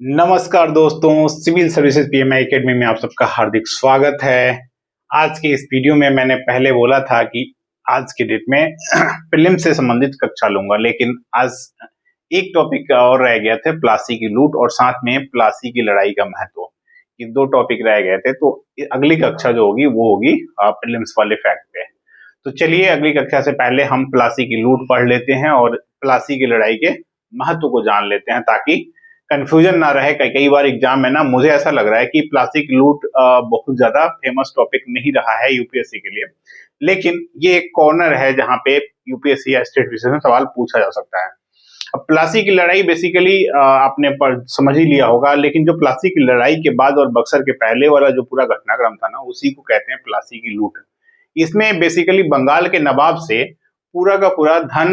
नमस्कार दोस्तों, civil services PMI academy में आप सबका हार्दिक स्वागत है। आज के इस वीडियो में मैंने पहले बोला था कि आज के डेट में प्रीलिम्स से संबंधित कक्षा लूंगा, लेकिन आज एक टॉपिक और रह गया थे, प्लासी की लूट और साथ में प्लासी की लड़ाई का महत्व। ये दो टॉपिक रह गए थे, तो अगली कक्षा जो होगी वो होगी प्रीलिम्स वाले फैक्ट पे। तो चलिए अगली कक्षा से पहले हम प्लासी की लूट पढ़ लेते हैं और प्लासी की लड़ाई के महत्व को जान लेते हैं, ताकि कंफ्यूजन ना रहे। कई बार एग्जाम में ना मुझे ऐसा लग रहा है कि प्लास्टिक लूट बहुत ज्यादा फेमस टॉपिक नहीं रहा है यूपीएससी के लिए, लेकिन ये एक कॉर्नर है जहां पे यूपीएससी या स्टेट विषय में सवाल पूछा जा सकता है। अब प्लासी की लड़ाई बेसिकली आपने समझ ही लिया होगा, लेकिन जो प्लासी की लड़ाई के बाद और बक्सर के पहले वाला जो पूरा घटनाक्रम था ना, उसी को कहते हैं प्लासी की लूट। इसमें बेसिकली बंगाल के नवाब से पूरा का पूरा धन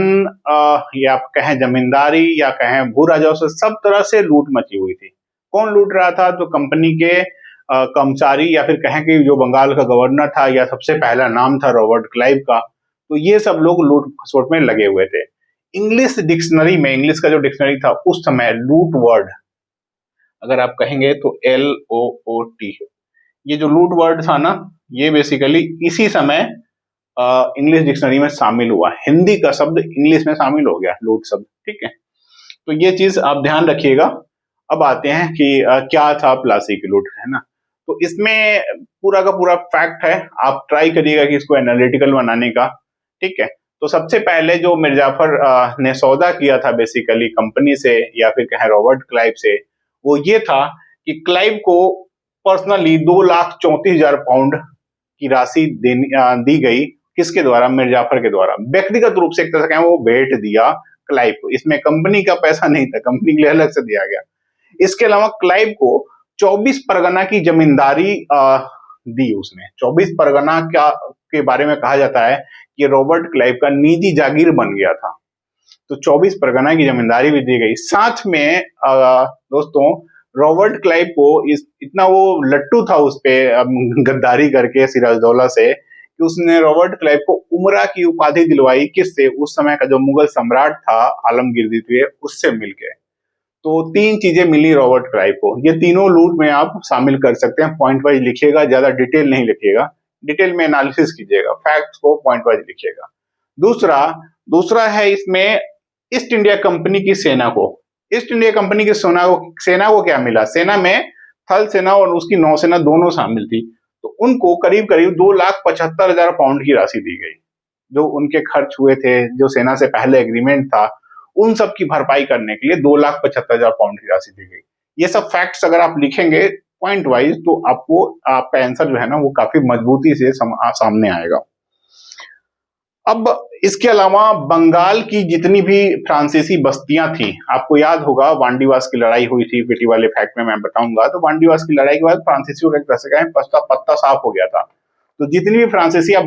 या कहें जमींदारी या कहें भू राजस्व, सब तरह से लूट मची हुई थी। कौन लूट रहा था? तो कंपनी के कर्मचारी, या फिर कहें कि जो बंगाल का गवर्नर था या सबसे पहला नाम था रॉबर्ट क्लाइव का, तो ये सब लोग लूट खसोट में लगे हुए थे। इंग्लिश डिक्शनरी में, इंग्लिश का जो डिक्शनरी था उस समय, लूट वर्ड अगर आप कहेंगे तो LOOT, ये जो लूट वर्ड था ना, ये बेसिकली इसी समय इंग्लिश डिक्शनरी में शामिल हुआ। हिंदी का शब्द इंग्लिश में शामिल हो गया, लूट शब्द। ठीक है, तो ये चीज आप ध्यान रखिएगा। अब आते हैं कि क्या था प्लासी की लूट, है ना। तो इसमें पूरा का पूरा फैक्ट है, आप ट्राई करिएगा कि इसको एनालिटिकल बनाने का। ठीक है, तो सबसे पहले जो मिर्जाफर ने सौदा किया था बेसिकली कंपनी से या फिर कहें रॉबर्ट क्लाइव से, वो ये था कि क्लाइव को पर्सनली 2,34,000 पाउंड की राशि दी गई। किसके द्वारा? मिर्जाफर के द्वारा। व्यक्तिगत रूप से एक तरह से कहें वो भेंट दिया क्लाइव को। इसमें कंपनी का पैसा नहीं था, कंपनी के लिए अलग से दिया गया। इसके अलावा क्लाइव को 24 परगना की जमींदारी दी उसने। 24 परगना के बारे में कहा जाता है कि रॉबर्ट क्लाइव का निजी जागीर बन गया था, तो 24 परगना की जमींदारी भी दी गई। साथ में दोस्तों, रॉबर्ट क्लाइव को इतना वो लट्टू था उस पे गद्दारी करके सिराजदौला से, कि उसने रॉबर्ट क्लाइव को उमरा की उपाधि दिलवाई। किससे? उस समय का जो मुगल सम्राट था आलमगीर द्वितीय, उससे मिलके। तो 3 चीजें मिली रॉबर्ट क्लाइव को। ये तीनों लूट में आप शामिल कर सकते हैं। पॉइंट वाइज लिखिएगा, ज्यादा डिटेल नहीं लिखिएगा, डिटेल में एनालिसिस कीजिएगा, फैक्ट्स को पॉइंट वाइज लिखिएगा। दूसरा है इसमें ईस्ट इंडिया कंपनी की सेना को। ईस्ट इंडिया कंपनी की सेना को क्या मिला? सेना में थल सेना और उसकी नौसेना दोनों शामिल थी। तो उनको करीब करीब 2,75,000 पाउंड की राशि दी गई, जो उनके खर्च हुए थे, जो सेना से पहले एग्रीमेंट था, उन सब की भरपाई करने के लिए 2,75,000 पाउंड की राशि दी गई। ये सब फैक्ट्स अगर आप लिखेंगे पॉइंट वाइज, तो आपको आपका आंसर जो है ना वो काफी मजबूती से सामने आएगा। अब इसके अलावा बंगाल की जितनी भी फ्रांसीसी बस्तियां थी, आपको याद होगा वांडीवास की लड़ाई हुई थी, पिटी वाले फैक्ट में मैं बताऊंगा। तो वांडीवास की लड़ाई के बाद फ्रांसीसियों का एक तरह से कहें पत्ता साफ हो गया था। तो जितनी भी फ्रांसीसिया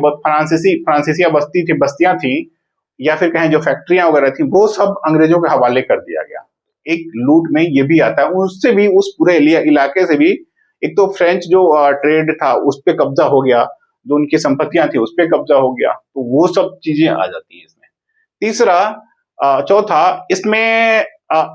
बस्तियां थी या फिर कहें जो फैक्ट्रियां वगैरह थी, वो सब अंग्रेजों के हवाले कर दिया गया। एक लूट में ये भी आता है, उससे भी, उस पूरे इलाके से भी, एक तो फ्रेंच जो ट्रेड था उस पर कब्जा हो गया, जो उनकी संपत्तियां थी उस पर कब्जा हो गया, तो वो सब चीजें आ जाती है इसमें। चौथा, इसमें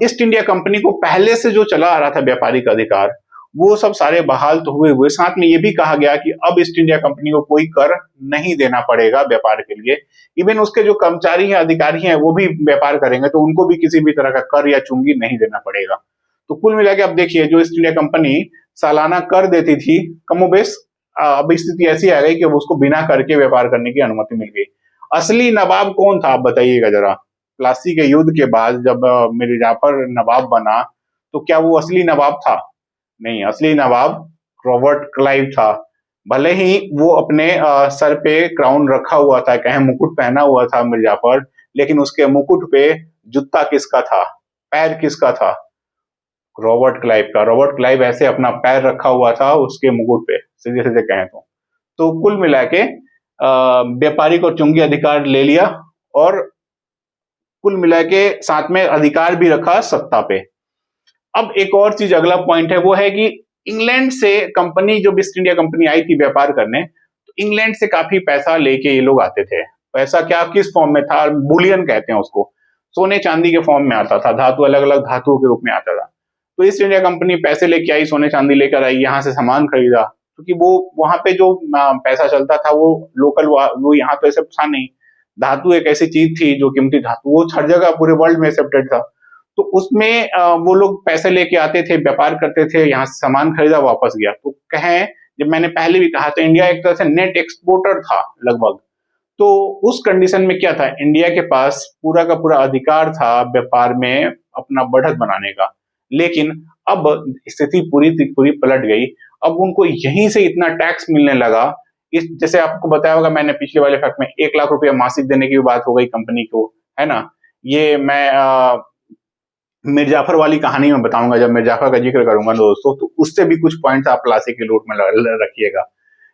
ईस्ट इंडिया कंपनी को पहले से जो चला आ रहा था व्यापारिक अधिकार, वो सब सारे बहाल तो हुए। साथ में ये भी कहा गया कि अब ईस्ट इंडिया कंपनी को कोई कर नहीं देना पड़ेगा व्यापार के लिए। इवन उसके जो कर्मचारी हैं, अधिकारी हैं, वो भी व्यापार करेंगे तो उनको भी किसी भी तरह का कर या चुंगी नहीं देना पड़ेगा। तो कुल मिला के अब देखिए, जो ईस्ट इंडिया कंपनी सालाना कर देती थी कमोबेश, अब स्थिति ऐसी आ गई कि उसको बिना करके व्यापार करने की अनुमति मिल गई। असली नवाब कौन था आप बताइएगा जरा? प्लासी के युद्ध के बाद जब मिर्जाफर नवाब बना, तो क्या वो असली नवाब था? नहीं, असली नवाब रॉबर्ट क्लाइव था। भले ही वो अपने सर पे क्राउन रखा हुआ था, कहें मुकुट पहना हुआ था मिर्जाफर, लेकिन उसके मुकुट पे जूता किसका था? पैर किसका था? रॉबर्ट क्लाइव का। रॉबर्ट क्लाइव ऐसे अपना पैर रखा हुआ था उसके मुकुट पे, सीधे सीधे कहें तो कुल मिला के व्यापारिक और चुंगी अधिकार ले लिया, और कुल मिला के साथ में अधिकार भी रखा सत्ता पे। अब एक और चीज, अगला पॉइंट है, वो है कि इंग्लैंड से कंपनी, जो ईस्ट इंडिया कंपनी आई थी व्यापार करने, तो इंग्लैंड से काफी पैसा लेके ये लोग आते थे। पैसा क्या, किस फॉर्म में था? बुलियन कहते हैं उसको। सोने चांदी के फॉर्म में आता था, धातु, अलग अलग धातुओं के रूप में आता था। तो ईस्ट इंडिया कंपनी पैसे लेके आई, सोने चांदी लेकर आई, यहाँ से सामान खरीदा, क्योंकि वो वहां पे जो पैसा चलता था वो लोकल, वो यहाँ तो ऐसा था नहीं। धातु एक ऐसी चीज थी जो कीमती धातु, वो हर जगह पूरे वर्ल्ड में एक्सेप्टेड था। तो उसमें वो लोग पैसे लेके आते थे, व्यापार करते थे, यहाँ से सामान खरीदा, वापस गया। तो कहें, जब मैंने पहले भी कहा, तो इंडिया एक तरह से नेट एक्सपोर्टर था लगभग। तो उस कंडीशन में क्या था, इंडिया के पास पूरा का पूरा अधिकार था व्यापार में अपना बढ़त बनाने का। लेकिन अब स्थिति पूरी की पूरी पलट गई। अब उनको यहीं से इतना टैक्स मिलने लगा। इस, जैसे आपको बताया होगा मैंने पिछले वाले फैक्ट में, 1 लाख रुपया मासिक देने की बात हो गई कंपनी को, है ना। ये मैं मिर्जाफर वाली कहानी में बताऊंगा, जब मिर्जाफर का जिक्र करूंगा दोस्तों, तो उससे भी कुछ पॉइंट्स आप प्लास्टिक की लूट में रखिएगा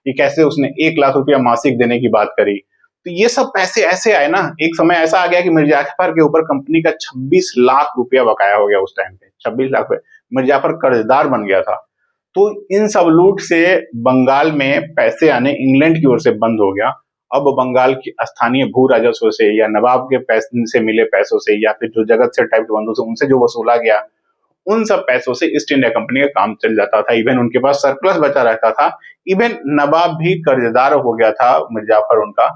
कि कैसे उसने 1 लाख रुपया मासिक देने की बात करी। तो ये सब पैसे ऐसे आए ना, एक समय ऐसा आ गया कि मिर्जाफर के ऊपर कंपनी का 26 लाख रुपया बकाया हो गया। उस टाइम पे 26 लाख रुपए, मिर्जाफर कर्जदार बन गया था। तो इन सब लूट से बंगाल में पैसे आने इंग्लैंड की ओर से बंद हो गया। अब बंगाल की स्थानीय भू राजस्व से या नवाब के पैसे से मिले पैसों से या फिर जो जगत से टाइप बंधु से उनसे जो वसूला गया, उन सब पैसों से ईस्ट इंडिया कंपनी का काम चल जाता था। इवन उनके पास सरप्लस बचा रहता था। इवन नवाब भी कर्जदार हो गया था मिर्जाफर उनका।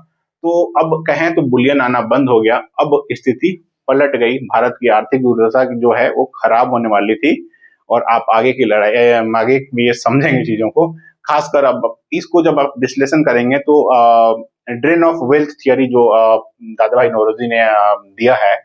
तो अब कहें तो बुलियन आना बंद हो गया। अब स्थिति पलट गई। भारत की आर्थिक दुर्दशा जो है वो खराब होने वाली थी। और आप आगे की लड़ाई, आगे भी ये समझेंगे चीजों को। खासकर अब इसको जब आप विश्लेषण करेंगे तो ड्रेन ऑफ वेल्थ थियरी जो दादा भाई नौरोजी ने दिया है,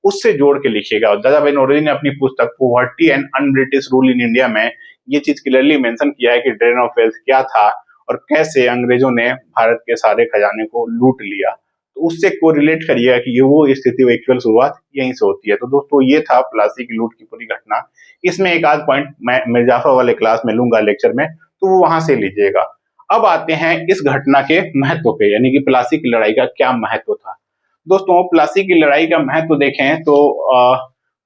उससे जोड़ के लिखिएगा। दादा भाई नौरोजी ने अपनी पुस्तक poverty and un British rule in India में ये चीज क्लियरली मेंशन किया है कि ड्रेन ऑफ वेल्थ क्या था और कैसे अंग्रेजों ने भारत के सारे खजाने को लूट लिया। तो उससे कोरिलेट करिएगा कि ये वो स्थिति, एक्चुअल शुरुआत यहीं से होती है। तो दोस्तों ये था प्लासी की लूट की पूरी घटना। इसमें एक आध पॉइंट मैं मिर्जाफर वाले क्लास में लूंगा लेक्चर में, तो वो वहां से लीजिएगा। अब आते हैं इस घटना के महत्व पे, यानी कि प्लासी की लड़ाई का क्या महत्व था। दोस्तों प्लासी की लड़ाई का महत्व देखें तो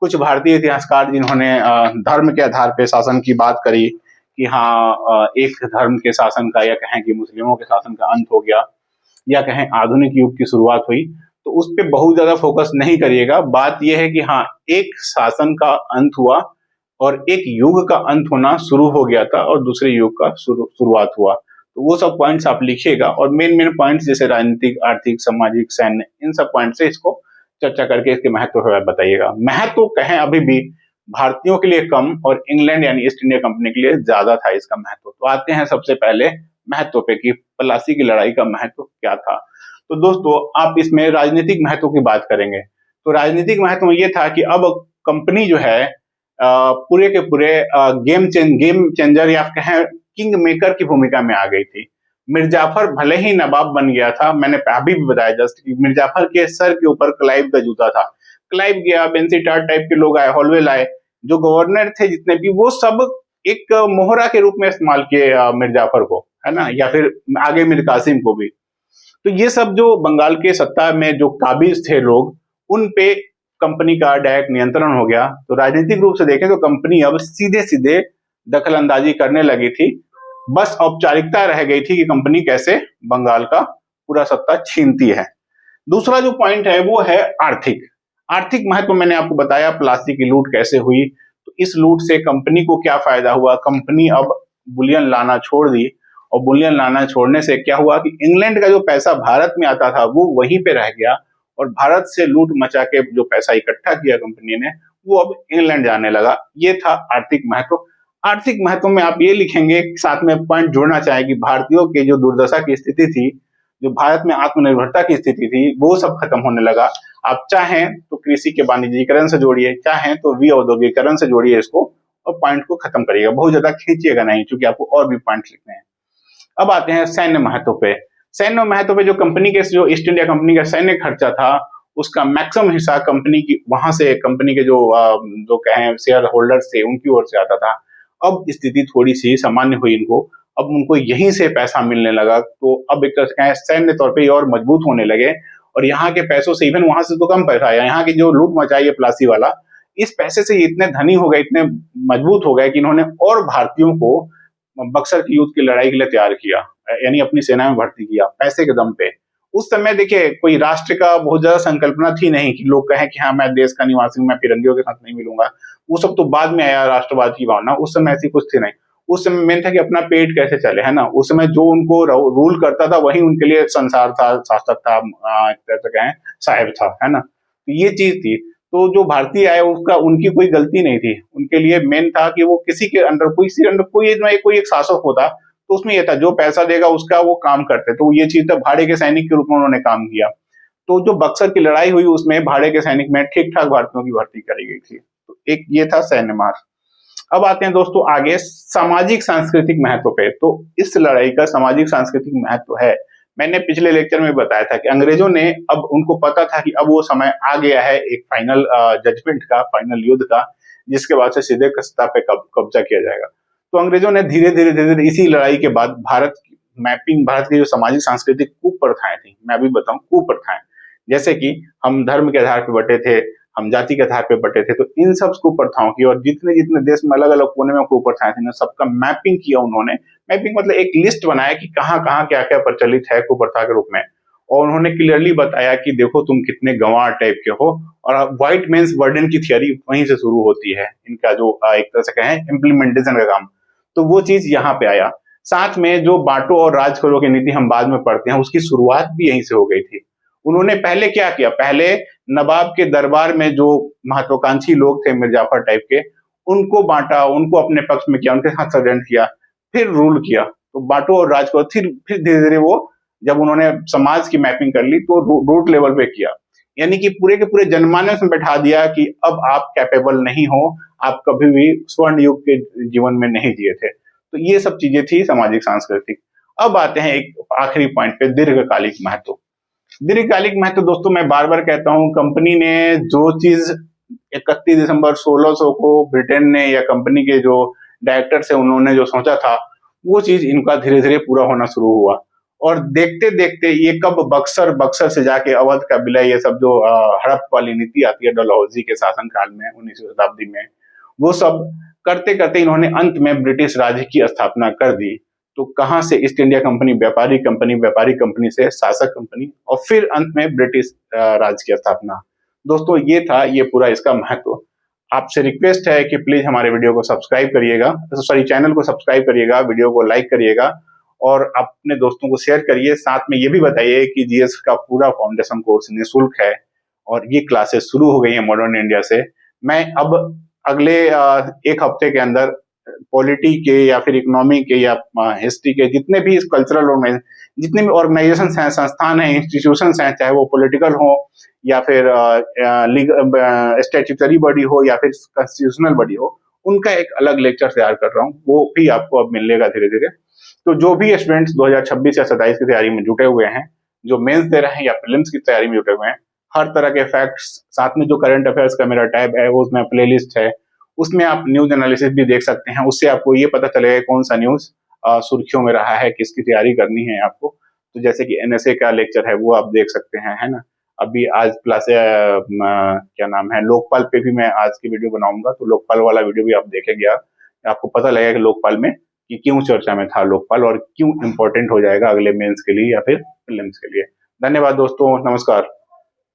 कुछ भारतीय इतिहासकार जिन्होंने धर्म के आधार पे शासन की बात करी कि हाँ एक धर्म के शासन का, या कहें कि मुस्लिमों के शासन का अंत हो गया, या कहें आधुनिक युग की शुरुआत हुई, तो उस पर बहुत ज्यादा फोकस नहीं करिएगा। बात यह है कि हाँ एक शासन का अंत हुआ और एक युग का अंत होना शुरू हो गया था और दूसरे युग का शुरुआत हुआ। तो वो सब पॉइंट्स आप लिखिएगा और मेन पॉइंट्स जैसे राजनीतिक, आर्थिक, सामाजिक, सैन्य, इन सब पॉइंट से इसको चर्चा करके इसके महत्व बताइएगा। महत्व कहें अभी भी भारतीयों के लिए कम और इंग्लैंड यानी ईस्ट इंडिया कंपनी के लिए ज्यादा था इसका महत्व। तो आते हैं सबसे पहले महत्व पे कि प्लासी की लड़ाई का महत्व क्या था। तो दोस्तों आप इसमें राजनीतिक महत्व की बात करेंगे तो राजनीतिक महत्व ये था कि अब कंपनी जो है पूरे के पूरे गेम चेंजर या कहें किंग मेकर की भूमिका में आ गई थी। मिर्जाफर भले ही नवाब बन गया था, मैंने अभी भी बताया जस्ट कि मिर्जाफर के सर के ऊपर क्लाइव का जूता था। क्लाइव गया, बेंसीटार टाइप के लोग आए, हॉलवेल आए, जो गवर्नर थे जितने भी, वो सब एक मोहरा के रूप में इस्तेमाल किए मिर्जाफर को, है ना, या फिर आगे मीर कासिम को भी। तो ये सब जो बंगाल के सत्ता में जो काबिज थे लोग, उन पे कंपनी का डायरेक्ट नियंत्रण हो गया। तो राजनीतिक रूप से देखें तो कंपनी अब सीधे सीधे दखल अंदाजी करने लगी थी। बस औपचारिकता रह गई थी कि कंपनी कैसे बंगाल का पूरा सत्ता छीनती है। दूसरा जो पॉइंट है वो है आर्थिक महत्व। मैंने आपको बताया प्लासी की लूट कैसे हुई। तो इस लूट से कंपनी को क्या फायदा हुआ, कंपनी अब बुलियन लाना छोड़ दी और बुलियन लाना छोड़ने से क्या हुआ कि इंग्लैंड का जो पैसा भारत में आता था वो वहीं पे रह गया और भारत से लूट मचा के जो पैसा इकट्ठा किया कंपनी ने वो अब इंग्लैंड जाने लगा। ये था आर्थिक महत्व। आर्थिक महत्व में आप ये लिखेंगे, साथ में पॉइंट जोड़ना चाहे कि भारतीयों के जो दुर्दशा की स्थिति थी, जो भारत में आत्मनिर्भरता की स्थिति थी, वो सब खत्म होने लगा। आप चाहें तो कृषि के वाणिज्यीकरण से जोड़िए, चाहें तो विऔद्योगिकरण से जोड़िए इसको और पॉइंट को खत्म करिएगा। बहुत ज्यादा खींचिएगा नहीं, क्योंकि आपको और भी पॉइंट लिखने हैं। अब आते हैं सैन्य महत्व पे। सैन्य महत्व पे जो कंपनी के, जो ईस्ट इंडिया कंपनी का सैन्य खर्चा था, उसका मैक्सिमम हिस्सा कंपनी की, वहां से कंपनी के जो कहें शेयर होल्डर्स थे उनकी ओर से आता था। अब स्थिति थोड़ी सी सामान्य हुई इनको, अब उनको यहीं से पैसा मिलने लगा। तो अब एक तरह से कहें सैन्य तौर पे और मजबूत होने लगे और यहाँ के पैसों से, इवन वहां से तो कम पैसा आया, यहाँ की जो लूट मचाई है प्लासी वाला, इस पैसे से इतने धनी हो गए, इतने मजबूत हो गए कि इन्होंने और भारतीयों को बक्सर की युद्ध की लड़ाई के लिए तैयार किया, यानी अपनी सेना में भर्ती किया पैसे के दम पे। उस समय देखिए कोई राष्ट्र का बहुत ज्यादा संकल्पना थी नहीं कि लोग कहें कि हाँ मैं देश का निवासी हूं, मैं फिरंगियों के साथ नहीं मिलूंगा। वो सब तो बाद में आया, राष्ट्रवाद की भावना, उस समय ऐसी कुछ थी नहीं। उस समय मेन था कि अपना पेट कैसे चले, है ना। उस समय जो उनको रूल करता था वही उनके लिए संसार था, शासक था, एक तरह से कहें साहेब था, है ना। तो ये चीज थी। तो जो भारतीय आए उसका उनकी कोई गलती नहीं थी, उनके लिए मेन था कि वो किसी के अंडर कोई एक शासक होता तो उसमें ये था जो पैसा देगा उसका वो काम करते, तो ये चीज था, भाड़े के सैनिक के रूप में उन्होंने काम किया। तो जो बक्सर की लड़ाई हुई उसमें भाड़े के सैनिक में ठीक ठाक भारतीयों की भर्ती करी गई थी। तो एक ये था सैन्य मार्ग। अब आते हैं दोस्तों आगे सामाजिक सांस्कृतिक महत्व पे। तो इस लड़ाई का सामाजिक सांस्कृतिक महत्व है, मैंने पिछले लेक्चर में बताया था कि अंग्रेजों ने, अब उनको पता था कि अब वो समय आ गया है एक फाइनल जजमेंट का, फाइनल युद्ध का, जिसके बाद से सीधे कस्ता पे कब्जा किया जाएगा। तो अंग्रेजों ने धीरे धीरे इसी लड़ाई के बाद भारत की जो सामाजिक सांस्कृतिक कुप्रथाएं थी, मैं अभी बताऊं कुप्रथाएं, जैसे कि हम धर्म के आधार पर बटे थे, हम जाति के आधार पर बटे थे, तो इन सब कुप्रथाओं की और जितने जितने देश में अलग अलग कोने में कुप्रथाएं थी ना, सबका मैपिंग किया उन्होंने। मैपिंग मतलब एक लिस्ट बनाया कि कहाँ कहाँ क्या क्या प्रचलित है कुप्रथा के रूप में, और उन्होंने क्लियरली बताया कि देखो तुम कितने गंवार टाइप के हो। और व्हाइट मेंस बर्डन की थियरी वहीं से शुरू होती है, इनका जो एक तरह से कहें इम्प्लीमेंटेशन का काम, तो वो चीज यहाँ पे आया। साथ में जो बांटो और राज करो की नीति हम बाद में पढ़ते हैं, उसकी शुरुआत भी यहीं से हो गई थी। उन्होंने पहले क्या किया, पहले नवाब के दरबार में जो महत्वाकांक्षी लोग थे मिर्जाफर टाइप के, उनको बांटा, उनको अपने पक्ष में किया, उनके साथ षड्यंत्र किया, फिर रूल किया। तो बांटो और राज करो, फिर धीरे धीरे वो जब उन्होंने समाज की मैपिंग कर ली तो रूट लेवल पे किया, यानी कि पूरे के पूरे जनमानस में बैठा दिया कि अब आप कैपेबल नहीं हो, आप कभी भी स्वर्ण युग के जीवन में नहीं जिए थे। तो ये सब चीजें थी सामाजिक सांस्कृतिक। अब आते हैं एक आखिरी पॉइंट पे, दीर्घकालिक महत्व। दीर्घकालिक महत्व दोस्तों मैं बार बार कहता हूं, कंपनी ने जो चीज 31 दिसंबर 1600 को ब्रिटेन ने या कंपनी के जो डायरेक्टर से उन्होंने जो सोचा था, वो चीज इनका धीरे धीरे पूरा होना शुरू हुआ। और देखते देखते ये कब बक्सर से जाके अवध का विलय, ये सब जो हड़प वाली नीति आती है डलहौजी के शासन काल में 19वीं शताब्दी में, वो सब करते करते इन्होंने अंत में ब्रिटिश राज की स्थापना कर दी। तो कहां से ईस्ट इंडिया कंपनी व्यापारी कंपनी से शासक कंपनी, और फिर अंत में ब्रिटिश राज की स्थापना। दोस्तों ये था ये पूरा इसका महत्व। आपसे रिक्वेस्ट है कि प्लीज हमारे वीडियो को सब्सक्राइब करिएगा, चैनल को सब्सक्राइब करिएगा, वीडियो को लाइक करिएगा और अपने दोस्तों को शेयर करिए। साथ में ये भी बताइए कि जीएस का पूरा फाउंडेशन कोर्स निःशुल्क है और ये क्लासेस शुरू हो गई है मॉडर्न इंडिया से। मैं अब अगले एक हफ्ते के अंदर पॉलिटी के या फिर इकोनॉमी के या हिस्ट्री के जितने भी कल्चरल जितने भी ऑर्गेनाइजेशन हैं, संस्थान हैं, इंस्टीट्यूशंस हैं, चाहे वो पॉलिटिकल हो या फिर स्टैट्यूटरी बॉडी हो या फिर कॉन्स्टिट्यूशनल बॉडी हो, उनका एक अलग लेक्चर तैयार कर रहा हूँ, वो भी आपको अब मिलेगा धीरे धीरे। तो जो भी स्टूडेंट्स 2026 या 27 की तैयारी में जुटे हुए हैं, जो मेंस दे रहे हैं या प्रीलिम्स की तैयारी में जुटे हुए हैं, हर तरह के फैक्ट्स, साथ में जो करंट अफेयर्स का मेरा टैब है उसमें प्लेलिस्ट है, उसमें आप न्यूज एनालिसिस भी देख सकते हैं। उससे आपको ये पता चलेगा कौन सा न्यूज सुर्खियों में रहा है, किसकी तैयारी करनी है आपको। तो जैसे कि एनएसए का लेक्चर है वो आप देख सकते हैं, है ना। अभी आज क्लास क्या नाम है, लोकपाल पे भी मैं आज की वीडियो बनाऊंगा, तो लोकपाल वाला वीडियो भी आप देखेंगे, आपको पता लगेगा कि लोकपाल में कि क्यों चर्चा में था लोकपाल और क्यों इंपॉर्टेंट हो जाएगा अगले मेंस के लिए या फिर प्रीलिम्स के लिए। धन्यवाद दोस्तों, नमस्कार।